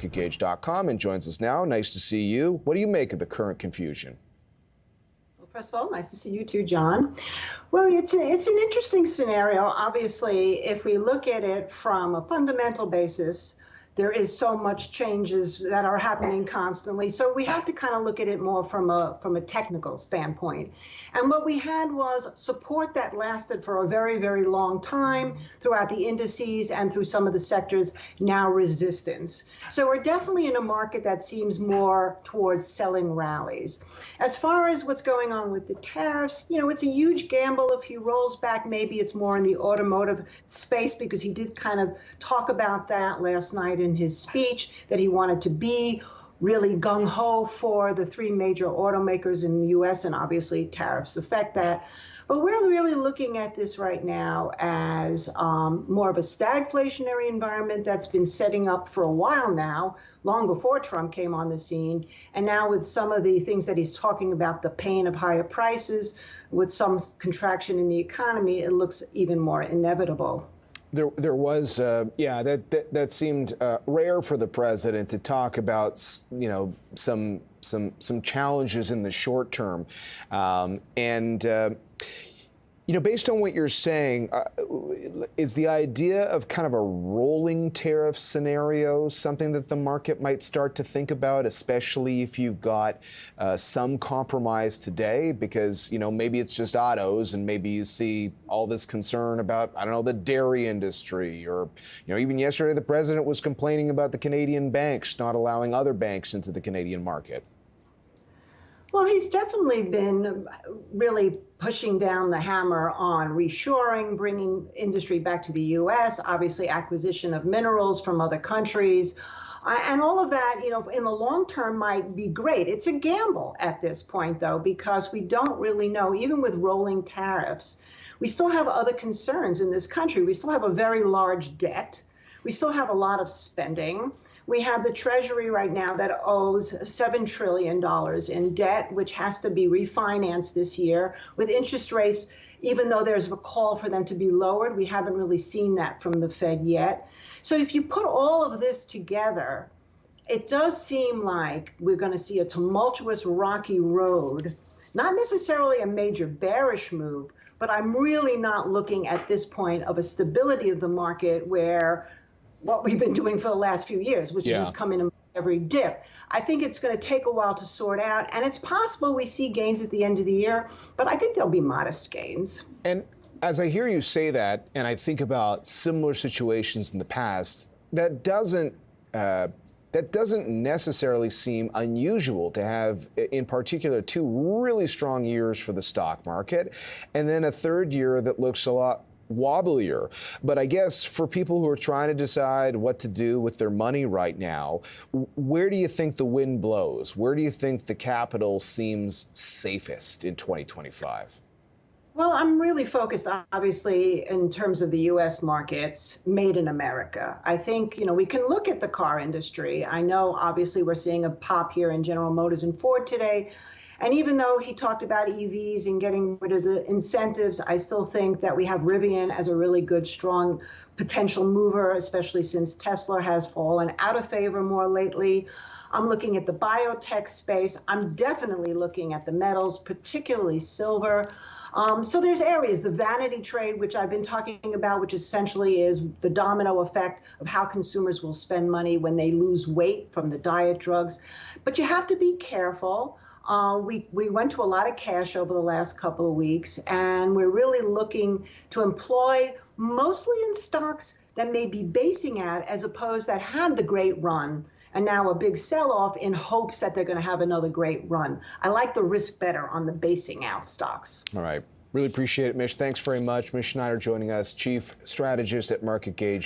marketgauge.com and joins us now. Nice to see you. What do you make of the current confusion? Well, first of all, nice to see you too, John. Well, it's an interesting scenario. Obviously, if we look at it from a fundamental basis, there is so much changes that are happening constantly. So we have to kind of look at it more from a technical standpoint. And what we had was support that lasted for a very, very long time throughout the indices and through some of the sectors, now resistance. So we're definitely in a market that seems more towards selling rallies. As far as what's going on with the tariffs, it's a huge gamble. If he rolls back, maybe it's more in the automotive space, because he did kind of talk about that last night in his speech, that he wanted to be really gung-ho for the three major automakers in the U.S., and obviously tariffs affect that. But we're really looking at this right now as more of a stagflationary environment that's been setting up for a while now, long before Trump came on the scene. And now with some of the things that he's talking about, the pain of higher prices, with some contraction in the economy, it looks even more inevitable. There was, that seemed rare for the president to talk about, some challenges in the short term, based on what you're saying, is the idea of kind of a rolling tariff scenario something that the market might start to think about, especially if you've got some compromise today? Because, maybe it's just autos, and maybe you see all this concern about, I don't know, the dairy industry, or, even yesterday the president was complaining about the Canadian banks not allowing other banks into the Canadian market. Well, he's definitely been really pushing down the hammer on reshoring, bringing industry back to the U.S., obviously acquisition of minerals from other countries. And all of that, in the long term might be great. It's a gamble at this point, though, because we don't really know, even with rolling tariffs, we still have other concerns in this country. We still have a very large debt. We still have a lot of spending. We have the Treasury right now that owes $7 trillion in debt, which has to be refinanced this year with interest rates. Even though there's a call for them to be lowered, we haven't really seen that from the Fed yet. So if you put all of this together, it does seem like we're going to see a tumultuous, rocky road, not necessarily a major bearish move, but I'm really not looking at this point of a stability of the market where what we've been doing for the last few years, which is just come in every dip. I think it's going to take a while to sort out, and it's possible we see gains at the end of the year, but I think there'll be modest gains. And as I hear you say that, and I think about similar situations in the past, that doesn't necessarily seem unusual to have, in particular, two really strong years for the stock market, and then a third year that looks a lot wobblier. But I guess for people who are trying to decide what to do with their money right now, where do you think the wind blows? Where do you think the capital seems safest in 2025? Well, I'm really focused, obviously, in terms of the U.S. markets, made in America. I think, we can look at the car industry. I know, obviously, we're seeing a pop here in General Motors and Ford today. And even though he talked about EVs and getting rid of the incentives, I still think that we have Rivian as a really good, strong potential mover, especially since Tesla has fallen out of favor more lately. I'm looking at the biotech space. I'm definitely looking at the metals, particularly silver. So there's areas, the vanity trade, which I've been talking about, which essentially is the domino effect of how consumers will spend money when they lose weight from the diet drugs. But you have to be careful. We went to a lot of cash over the last couple of weeks, and we're really looking to employ mostly in stocks that may be basing out, as opposed that had the great run and now a big sell-off in hopes that they're going to have another great run. I like the risk better on the basing out stocks. All right. Really appreciate it, Mish. Thanks very much. Michele Schneider joining us, Chief Strategist at MarketGauge.